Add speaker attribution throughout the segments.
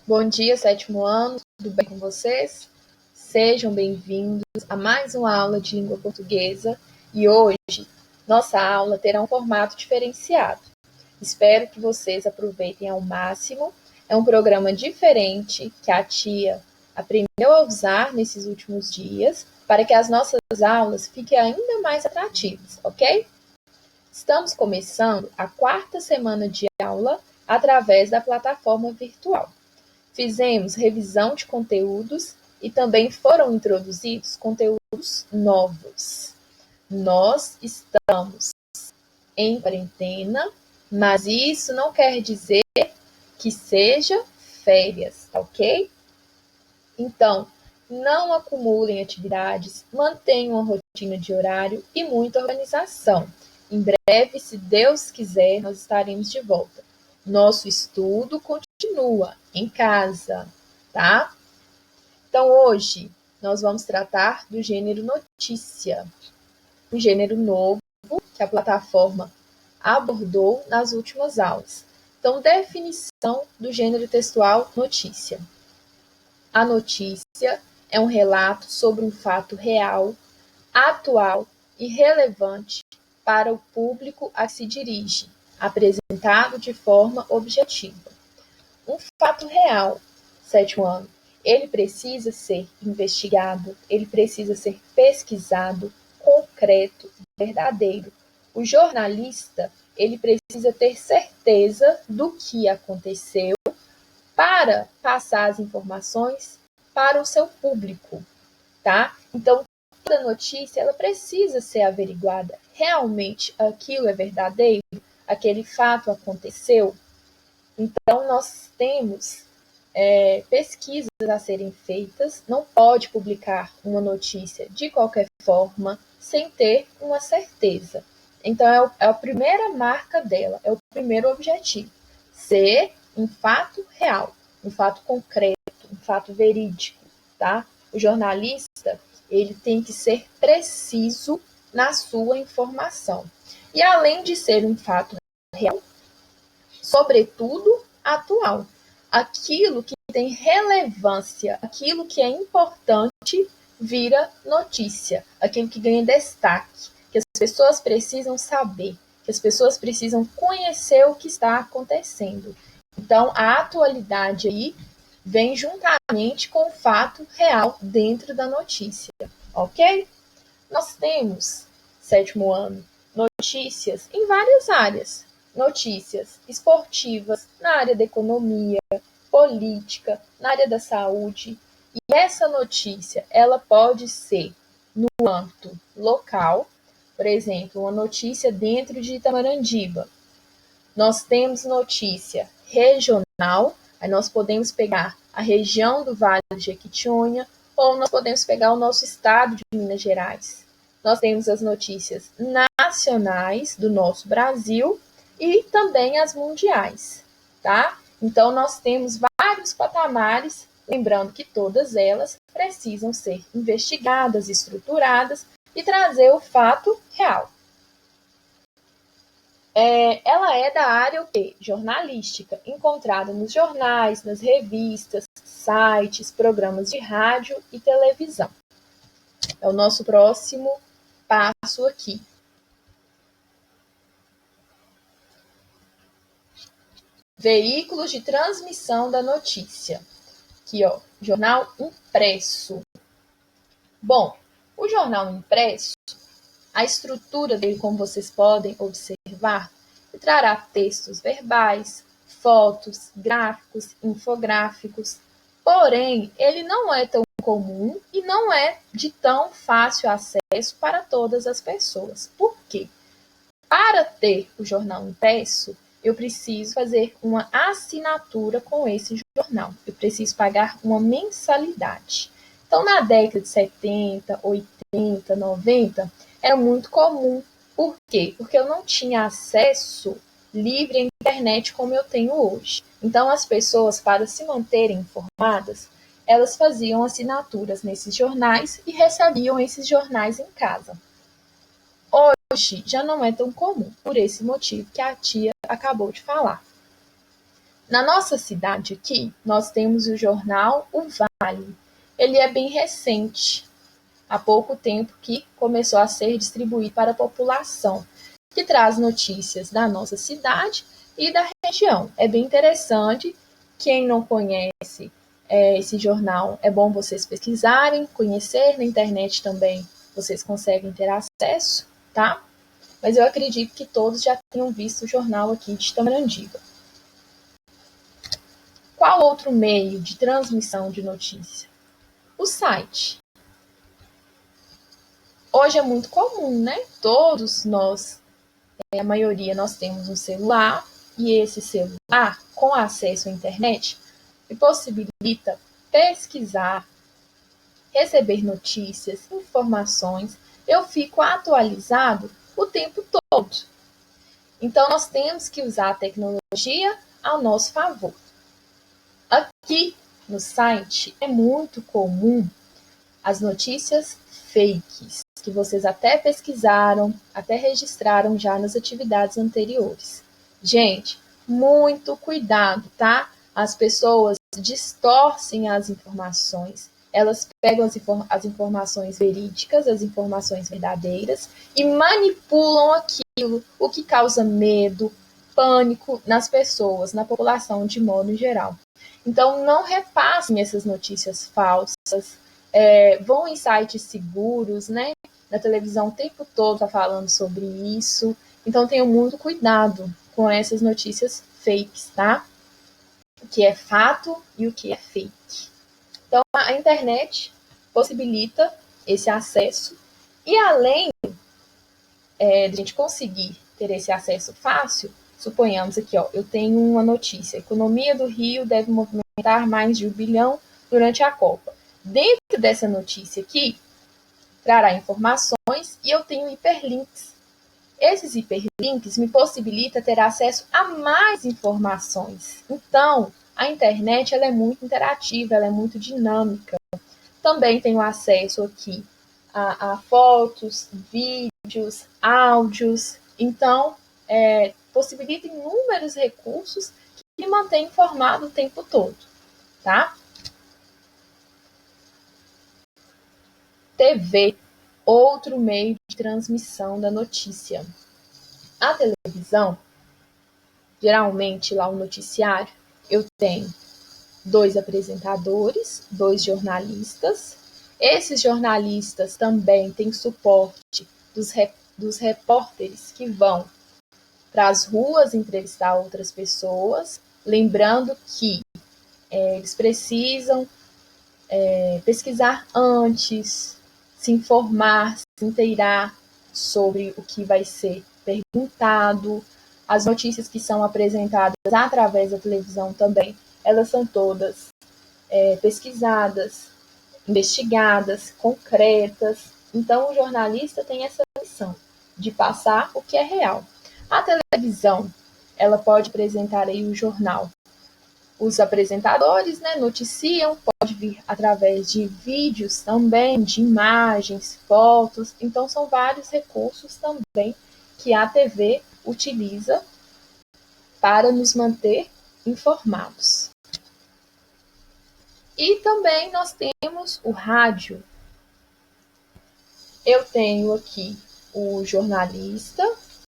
Speaker 1: Bom dia, sétimo ano, tudo bem com vocês? Sejam bem-vindos a mais uma aula de língua portuguesa e hoje nossa aula terá um formato diferenciado. Espero que vocês aproveitem ao máximo. É um programa diferente que a tia aprendeu a usar nesses últimos dias para que as nossas aulas fiquem ainda mais atrativas, ok? Estamos começando a quarta semana de aula através da plataforma virtual. Fizemos revisão de conteúdos e também foram introduzidos conteúdos novos. Nós estamos em quarentena, mas isso não quer dizer que seja férias, ok? Então, não acumulem atividades, mantenham uma rotina de horário e muita organização. Em breve, se Deus quiser, nós estaremos de volta. Nosso estudo continua em casa, tá? Então, hoje, nós vamos tratar do gênero notícia, um gênero novo que a plataforma abordou nas últimas aulas. Então, definição do gênero textual notícia. A notícia é um relato sobre um fato real, atual e relevante para o público a que se dirige, apresentado de forma objetiva. Um fato real, sétimo ano, ele precisa ser investigado, ele precisa ser pesquisado, concreto, verdadeiro. O jornalista, ele precisa ter certeza do que aconteceu para passar as informações para o seu público, tá? Então, toda notícia, ela precisa ser averiguada. Realmente aquilo é verdadeiro? Aquele fato aconteceu? Então, nós temos pesquisas a serem feitas, não pode publicar uma notícia de qualquer forma, sem ter uma certeza. Então, é a primeira marca dela, é o primeiro objetivo, ser um fato real, um fato concreto, um fato verídico, tá? O jornalista, ele tem que ser preciso na sua informação. E além de ser um fato real, sobretudo atual, aquilo que tem relevância, aquilo que é importante vira notícia, aquilo que ganha destaque, que as pessoas precisam saber, que as pessoas precisam conhecer o que está acontecendo. Então, a atualidade aí vem juntamente com o fato real dentro da notícia, ok? Nós temos, sétimo ano, notícias em várias áreas. Notícias esportivas, na área da economia, política, na área da saúde. E essa notícia, ela pode ser no âmbito local, por exemplo, uma notícia dentro de Itamarandiba. Nós temos notícia regional, aí nós podemos pegar a região do Vale do Jequitinhonha, ou nós podemos pegar o nosso estado de Minas Gerais. Nós temos as notícias nacionais do nosso Brasil e também as mundiais, tá? Então, nós temos vários patamares, lembrando que todas elas precisam ser investigadas, estruturadas e trazer o fato real. Ela é da área jornalística, encontrada nos jornais, nas revistas, sites, programas de rádio e televisão. É o nosso próximo passo aqui. Veículos de transmissão da notícia. Aqui, ó, jornal impresso. Bom, o jornal impresso, a estrutura dele, como vocês podem observar, trará textos verbais, fotos, gráficos, infográficos. Porém, ele não é tão comum e não é de tão fácil acesso para todas as pessoas. Por quê? Para ter o jornal impresso, eu preciso fazer uma assinatura com esse jornal. Eu preciso pagar uma mensalidade. Então, na década de 70, 80, 90, era muito comum. Por quê? Porque eu não tinha acesso livre à internet como eu tenho hoje. Então, as pessoas, para se manterem informadas, elas faziam assinaturas nesses jornais e recebiam esses jornais em casa. Hoje já não é tão comum, por esse motivo que a tia acabou de falar. Na nossa cidade aqui, nós temos o jornal O Vale. Ele é bem recente, há pouco tempo que começou a ser distribuído para a população, que traz notícias da nossa cidade e da região. É bem interessante. Quem não conhece esse jornal, é bom vocês pesquisarem, conhecer. Na internet também vocês conseguem ter acesso, tá? Mas eu acredito que todos já tenham visto o jornal aqui de Tamarandiba. Qual outro meio de transmissão de notícia? O site. Hoje é muito comum, né? Todos nós, a maioria, nós temos um celular, e esse celular, com acesso à internet, me possibilita pesquisar, receber notícias, informações. Eu fico atualizado o tempo todo. Então, nós temos que usar a tecnologia ao nosso favor. Aqui no site é muito comum as notícias fakes, que vocês até pesquisaram, até registraram já nas atividades anteriores. Gente, muito cuidado, tá? As pessoas distorcem as informações, elas pegam as informações verídicas, as informações verdadeiras, e manipulam aquilo, o que causa medo, pânico nas pessoas, na população de modo geral. Então, não repassem essas notícias falsas, vão em sites seguros, né? Na televisão o tempo todo está falando sobre isso. Então tenham muito cuidado com essas notícias fakes, tá? O que é fato e o que é fake. Então a internet possibilita esse acesso, e além de a gente conseguir ter esse acesso fácil, suponhamos aqui, ó, eu tenho uma notícia: a economia do Rio deve movimentar mais de 1 bilhão durante a Copa. Dentro dessa notícia aqui, trará informações e eu tenho hiperlinks. Esses hiperlinks me possibilitam ter acesso a mais informações. Então, a internet ela é muito interativa, ela é muito dinâmica. Também tenho acesso aqui a fotos, vídeos, áudios. Então, possibilita inúmeros recursos que me mantêm informado o tempo todo, tá? TV, outro meio de transmissão da notícia. A televisão, geralmente lá o noticiário, eu tenho 2 apresentadores, 2 jornalistas. Esses jornalistas também têm suporte dos repórteres que vão para as ruas entrevistar outras pessoas, lembrando que eles precisam pesquisar antes, se informar, se inteirar sobre o que vai ser perguntado. As notícias que são apresentadas através da televisão também, elas são todas pesquisadas, investigadas, concretas. Então, o jornalista tem essa missão de passar o que é real. A televisão, ela pode apresentar aí o jornal. Os apresentadores, né, noticiam, pode vir através de vídeos também, de imagens, fotos. Então, são vários recursos também que a TV utiliza para nos manter informados. E também nós temos o rádio. Eu tenho aqui o jornalista,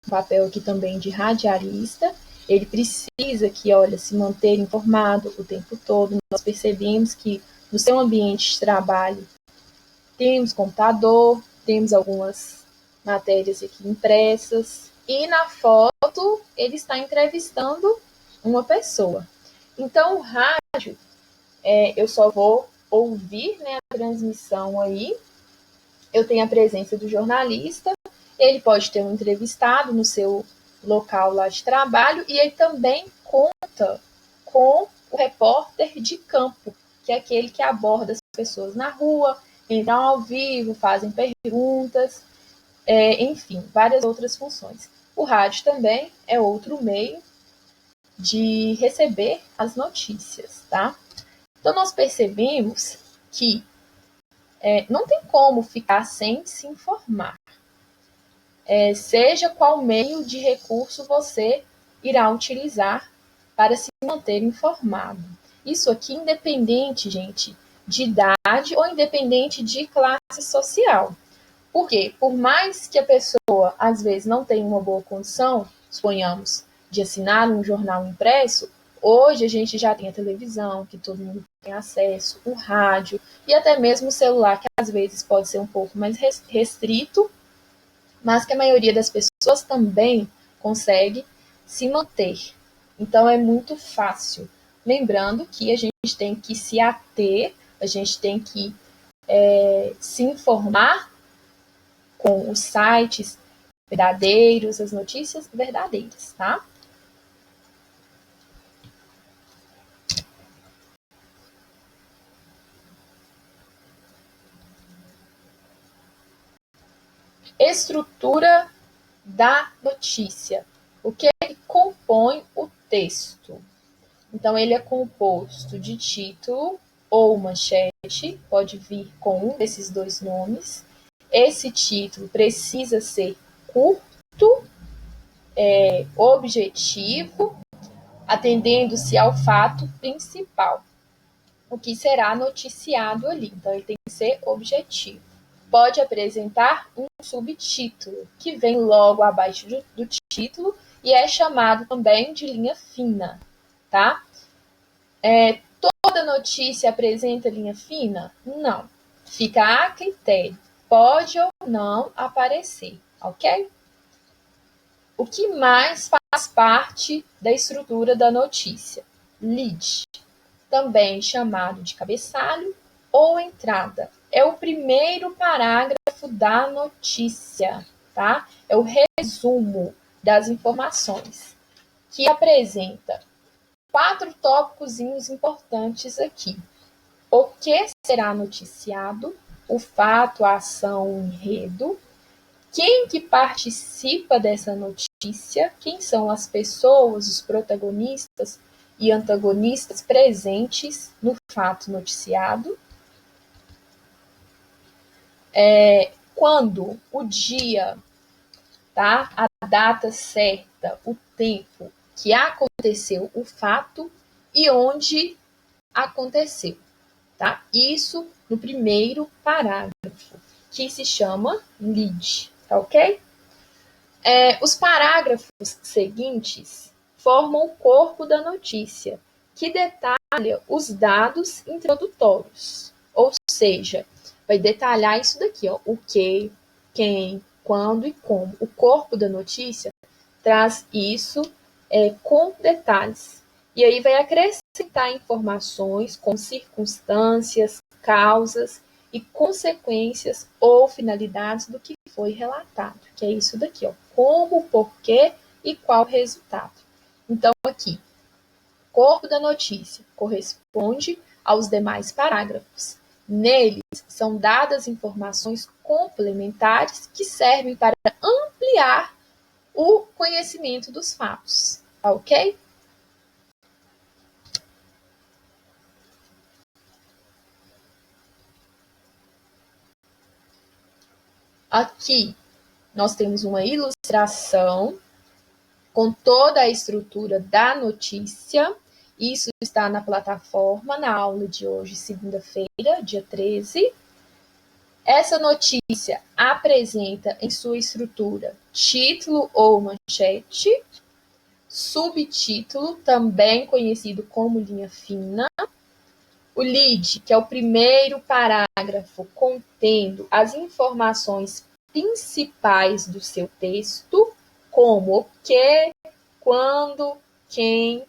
Speaker 1: o papel aqui também de radialista. Ele precisa que, olha, se manter informado o tempo todo. Nós percebemos que no seu ambiente de trabalho temos computador, temos algumas matérias aqui impressas, e na foto ele está entrevistando uma pessoa. Então, o rádio, eu só vou ouvir, né, a transmissão aí. Eu tenho a presença do jornalista, ele pode ter um entrevistado no seu local lá de trabalho, e ele também conta com o repórter de campo, que é aquele que aborda as pessoas na rua, entram ao vivo, fazem perguntas, enfim, várias outras funções. O rádio também é outro meio de receber as notícias, tá? Então, nós percebemos que não tem como ficar sem se informar. Seja qual meio de recurso você irá utilizar para se manter informado. Isso aqui independente, gente, de idade ou independente de classe social. Por quê? Por mais que a pessoa, às vezes, não tenha uma boa condição, suponhamos, de assinar um jornal impresso, hoje a gente já tem a televisão, que todo mundo tem acesso, o rádio e até mesmo o celular, que às vezes pode ser um pouco mais restrito, mas que a maioria das pessoas também consegue se manter. Então é muito fácil. Lembrando que a gente tem que se ater, a gente tem que se informar com os sites verdadeiros, as notícias verdadeiras, tá? Estrutura da notícia. O que é que compõe o texto? Então, ele é composto de título ou manchete, pode vir com um desses dois nomes. Esse título precisa ser curto, objetivo, atendendo-se ao fato principal, o que será noticiado ali. Então, ele tem que ser objetivo. Pode apresentar um subtítulo, que vem logo abaixo do título e é chamado também de linha fina, tá? Toda notícia apresenta linha fina? Não. Fica a critério. Pode ou não aparecer, ok? O que mais faz parte da estrutura da notícia? Lead, também chamado de cabeçalho ou entrada. É o primeiro parágrafo da notícia, tá? É o resumo das informações, que apresenta 4 tópicos importantes aqui. O que será noticiado, o fato, a ação, o enredo, quem que participa dessa notícia, quem são as pessoas, os protagonistas e antagonistas presentes no fato noticiado, quando, o dia, tá? A data certa, o tempo que aconteceu o fato e onde aconteceu, tá? Isso no primeiro parágrafo, que se chama lead, tá ok? Os parágrafos seguintes formam o corpo da notícia, que detalha os dados introdutórios, ou seja, vai detalhar isso daqui, ó, o que, quem, quando e como. O corpo da notícia traz isso com detalhes. E aí vai acrescentar informações com circunstâncias, causas e consequências ou finalidades do que foi relatado, que é isso daqui, ó, como, porquê e qual resultado. Então, aqui, corpo da notícia corresponde aos demais parágrafos. Neles são dadas informações complementares que servem para ampliar o conhecimento dos fatos, tá ok? Aqui nós temos uma ilustração com toda a estrutura da notícia. Isso está na plataforma, na aula de hoje, segunda-feira, dia 13. Essa notícia apresenta em sua estrutura título ou manchete, subtítulo, também conhecido como linha fina, o lead, que é o primeiro parágrafo contendo as informações principais do seu texto, como o que, quando, quem.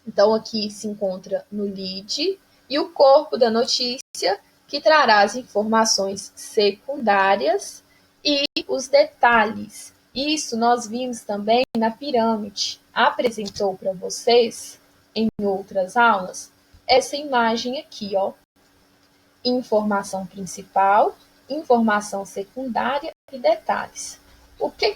Speaker 1: Então, aqui se encontra no lead, e o corpo da notícia, que trará as informações secundárias e os detalhes. Isso nós vimos também na pirâmide. Apresentou para vocês, em outras aulas, essa imagem aqui, ó. Informação principal, informação secundária e detalhes. O que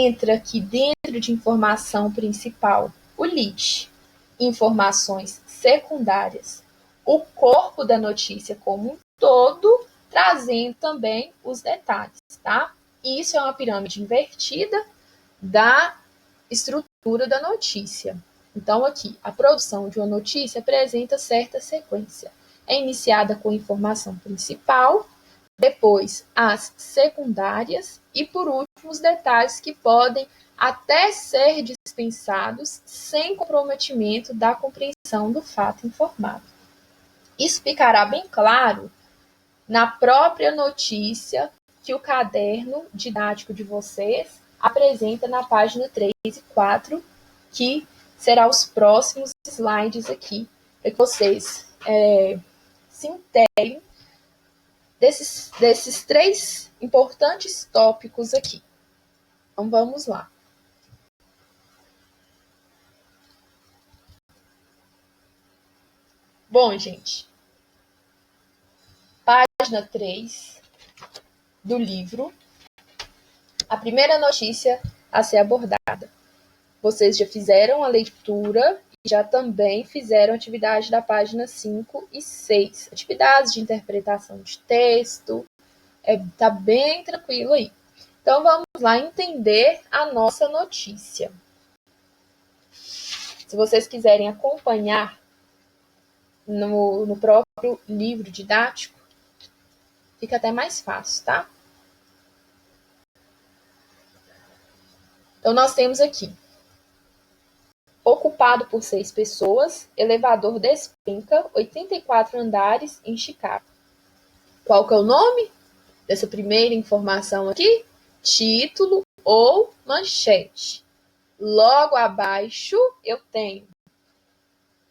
Speaker 1: entra aqui dentro de informação principal? O lead. Informações secundárias. O corpo da notícia como um todo, trazendo também os detalhes, tá? Isso é uma pirâmide invertida da estrutura da notícia. Então, aqui, a produção de uma notícia apresenta certa sequência. É iniciada com a informação principal, depois as secundárias e, por último, os detalhes que podem até ser dispensados sem comprometimento da compreensão do fato informado. Isso ficará bem claro na própria notícia que o caderno didático de vocês apresenta na página 3 e 4, que será os próximos slides aqui, para que vocês se inteirem desses 3 importantes tópicos aqui. Então, vamos lá. Bom, gente, página 3 do livro, a primeira notícia a ser abordada. Vocês já fizeram a leitura e já também fizeram a atividade da página 5 e 6. Atividades de interpretação de texto. Tá bem tranquilo aí. Então, vamos lá entender a nossa notícia. Se vocês quiserem acompanhar no próprio livro didático, fica até mais fácil, tá? Então, nós temos aqui: ocupado por 6 pessoas, elevador despenca 84 andares em Chicago. Qual que é o nome dessa primeira informação aqui? Título ou manchete. Logo abaixo eu tenho: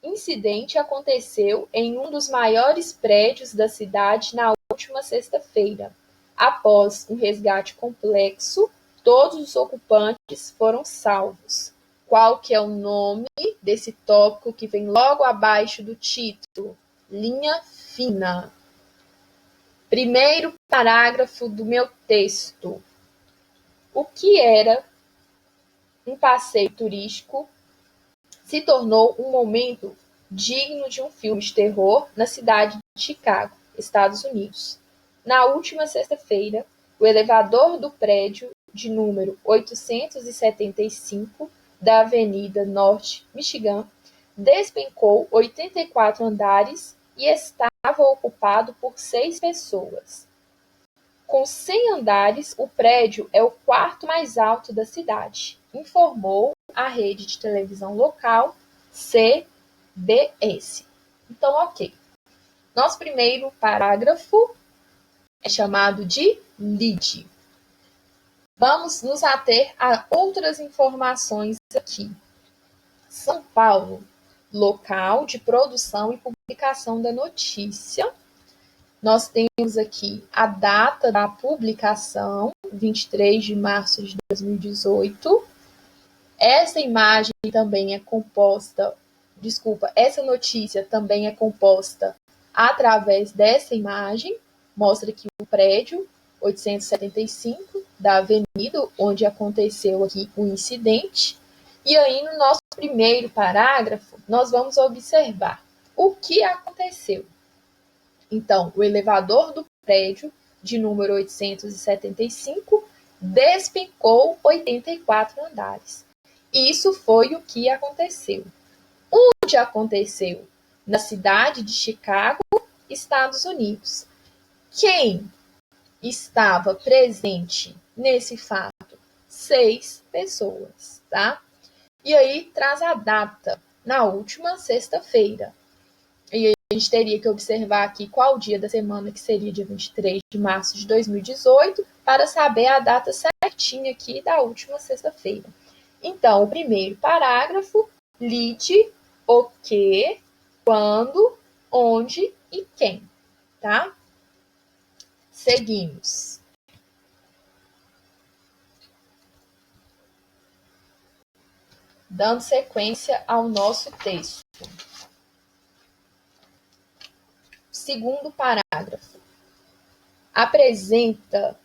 Speaker 1: incidente aconteceu em um dos maiores prédios da cidade na última sexta-feira. Após um resgate complexo, todos os ocupantes foram salvos. Qual que é o nome desse tópico que vem logo abaixo do título? Linha fina. Primeiro parágrafo do meu texto. O que era um passeio turístico se tornou um momento digno de um filme de terror na cidade de Chicago, Estados Unidos. Na última sexta-feira, o elevador do prédio de número 875 da Avenida Norte, Michigan, despencou 84 andares e estava ocupado por 6 pessoas. Com 100 andares, o prédio é o quarto mais alto da cidade, informou a rede de televisão local CBS. Então, ok. Nosso primeiro parágrafo é chamado de lead. Vamos nos ater a outras informações aqui. São Paulo, local de produção e publicação da notícia. Nós temos aqui a data da publicação, 23 de março de 2018. Essa imagem também é composta, essa notícia também é composta através dessa imagem. Mostra aqui o prédio 875 da avenida, onde aconteceu aqui o incidente. E aí, no nosso primeiro parágrafo, nós vamos observar o que aconteceu. Então, o elevador do prédio de número 875 despencou 84 andares. Isso foi o que aconteceu. Onde aconteceu? Na cidade de Chicago, Estados Unidos. Quem estava presente nesse fato? 6 pessoas, tá? E aí traz a data, na última sexta-feira. E aí a gente teria que observar aqui qual dia da semana, que seria dia 23 de março de 2018, para saber a data certinha aqui da última sexta-feira. Então, o primeiro parágrafo, lide o que, quando, onde e quem, tá? Seguimos. Dando sequência ao nosso texto. Segundo parágrafo. Apresenta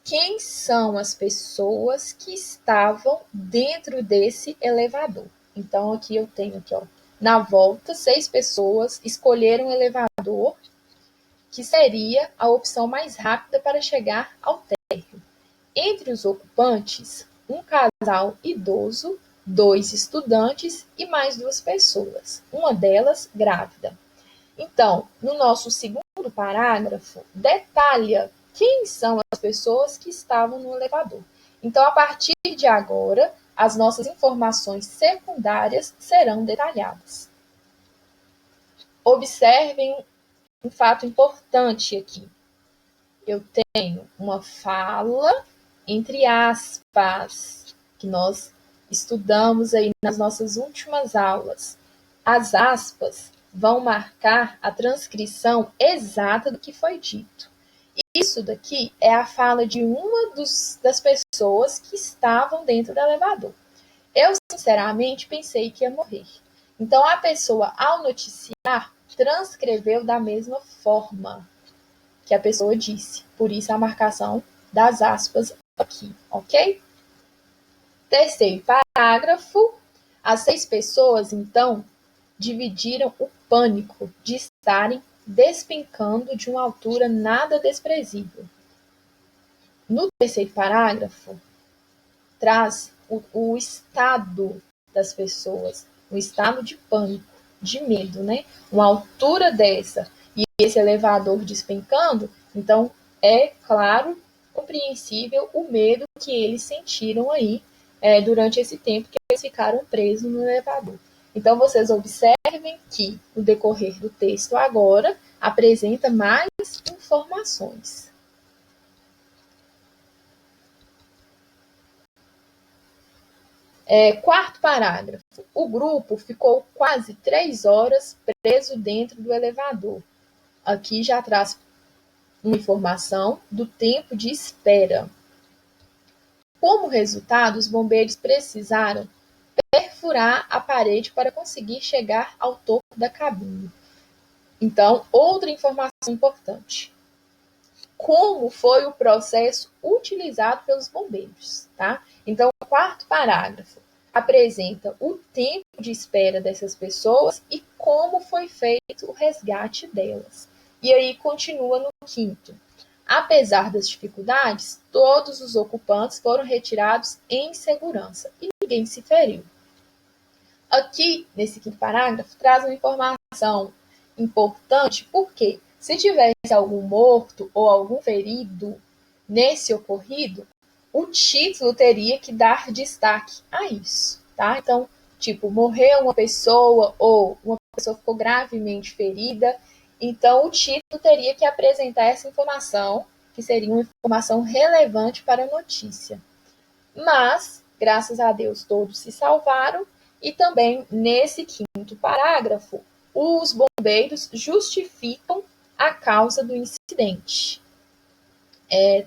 Speaker 1: quem são as pessoas que estavam dentro desse elevador. Então, aqui eu tenho aqui, ó, na volta, 6 pessoas escolheram o elevador, que seria a opção mais rápida para chegar ao térreo. Entre os ocupantes, um casal idoso, 2 estudantes e mais 2 pessoas, uma delas grávida. Então, no nosso segundo parágrafo, detalha quem são as pessoas que estavam no elevador. Então, a partir de agora, as nossas informações secundárias serão detalhadas. Observem um fato importante aqui. Eu tenho uma fala entre aspas, que nós estudamos aí nas nossas últimas aulas. As aspas vão marcar a transcrição exata do que foi dito. Isso daqui é a fala de uma das pessoas que estavam dentro do elevador. Eu, sinceramente, pensei que ia morrer. Então, a pessoa, ao noticiar, transcreveu da mesma forma que a pessoa disse. Por isso, a marcação das aspas aqui, ok? Terceiro parágrafo. As 6 pessoas, então, dividiram o pânico de estarem despencando de uma altura nada desprezível. No terceiro parágrafo, traz o estado das pessoas, um estado de pânico, de medo, né? Uma altura dessa e esse elevador despencando, então é claro, compreensível o medo que eles sentiram aí durante esse tempo que eles ficaram presos no elevador. Então, vocês observem que o decorrer do texto agora apresenta mais informações. Quarto parágrafo. O grupo ficou quase 3 horas preso dentro do elevador. Aqui já traz uma informação do tempo de espera. Como resultado, os bombeiros precisaram perfurar a parede para conseguir chegar ao topo da cabine. Então, outra informação importante. Como foi o processo utilizado pelos bombeiros, tá? Então, o quarto parágrafo apresenta o tempo de espera dessas pessoas e como foi feito o resgate delas. E aí continua no quinto. Apesar das dificuldades, todos os ocupantes foram retirados em segurança e ninguém se feriu. Aqui, nesse quinto parágrafo, traz uma informação importante, porque se tivesse algum morto ou algum ferido nesse ocorrido, o título teria que dar destaque a isso, tá? Então, tipo, morreu uma pessoa ou uma pessoa ficou gravemente ferida, então o título teria que apresentar essa informação, que seria uma informação relevante para a notícia. Mas, graças a Deus, todos se salvaram e também nesse quinto parágrafo, os bombeiros justificam a causa do incidente.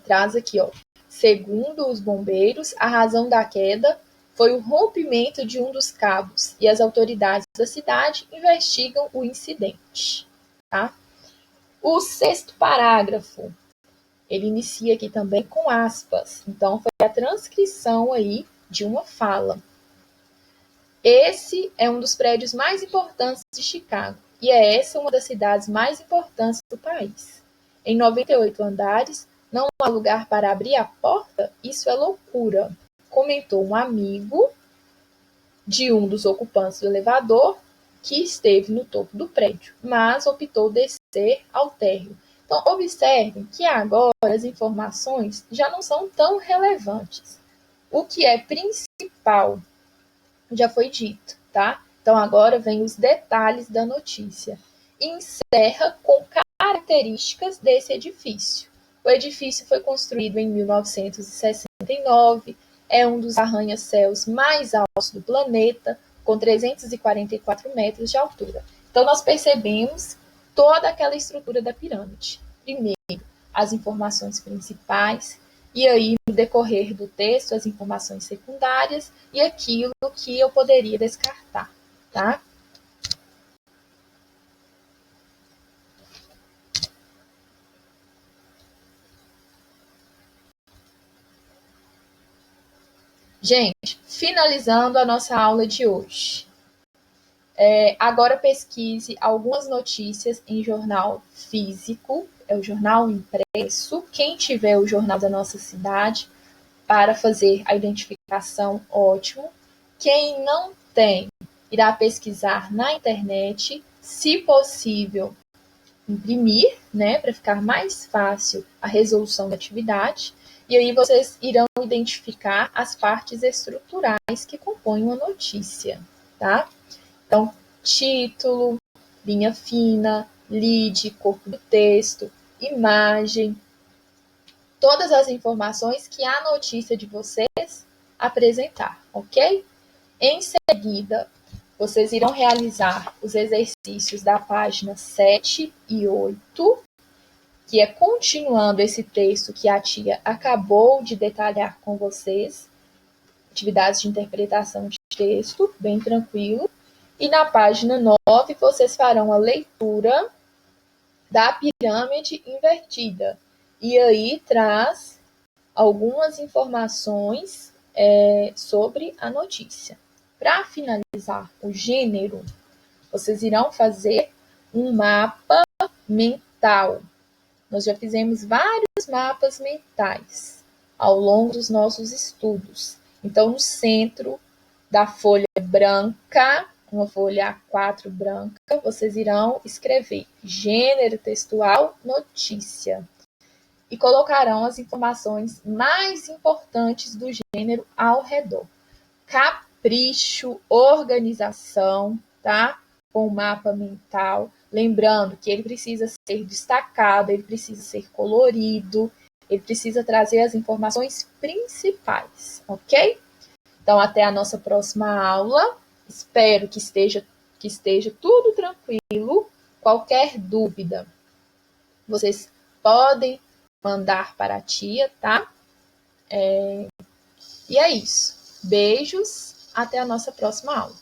Speaker 1: Traz aqui, ó. Segundo os bombeiros, a razão da queda foi o rompimento de um dos cabos e as autoridades da cidade investigam o incidente. Tá? O sexto parágrafo, ele inicia aqui também com aspas. Então, foi a transcrição aí de uma fala. Esse é um dos prédios mais importantes de Chicago e é essa uma das cidades mais importantes do país. Em 98 andares, não há lugar para abrir a porta? Isso é loucura, comentou um amigo de um dos ocupantes do elevador que esteve no topo do prédio, mas optou descer ao térreo. Então, observem que agora as informações já não são tão relevantes. O que é principal já foi dito, tá? Então, agora vem os detalhes da notícia. Encerra com características desse edifício. O edifício foi construído em 1969, é um dos arranha-céus mais altos do planeta, com 344 metros de altura. Então, nós percebemos toda aquela estrutura da pirâmide. Primeiro, as informações principais, e aí, no decorrer do texto, as informações secundárias e aquilo que eu poderia descartar, tá? Gente, finalizando a nossa aula de hoje. Agora pesquise algumas notícias em jornal físico, é o jornal impresso. Quem tiver o jornal da nossa cidade para fazer a identificação, ótimo. Quem não tem, irá pesquisar na internet, se possível, imprimir, né, para ficar mais fácil a resolução da atividade. E aí vocês irão identificar as partes estruturais que compõem uma notícia, tá? Então, título, linha fina, lead, corpo do texto, imagem, todas as informações que a notícia de vocês apresentar, ok? Em seguida, vocês irão realizar os exercícios da página 7 e 8, que é continuando esse texto que a tia acabou de detalhar com vocês, atividades de interpretação de texto, bem tranquilo. E na página 9, vocês farão a leitura da pirâmide invertida. E aí traz algumas informações sobre a notícia. Para finalizar o gênero, vocês irão fazer um mapa mental. Nós já fizemos vários mapas mentais ao longo dos nossos estudos. Então, no centro da folha branca, uma folha A4 branca, vocês irão escrever gênero textual, notícia. E colocarão as informações mais importantes do gênero ao redor. Capricho, organização, tá? Com o mapa mental. Lembrando que ele precisa ser destacado, ele precisa ser colorido, ele precisa trazer as informações principais, ok? Então, até a nossa próxima aula. Espero que esteja tudo tranquilo. Qualquer dúvida, vocês podem mandar para a tia, tá? E é isso. Beijos. Até a nossa próxima aula.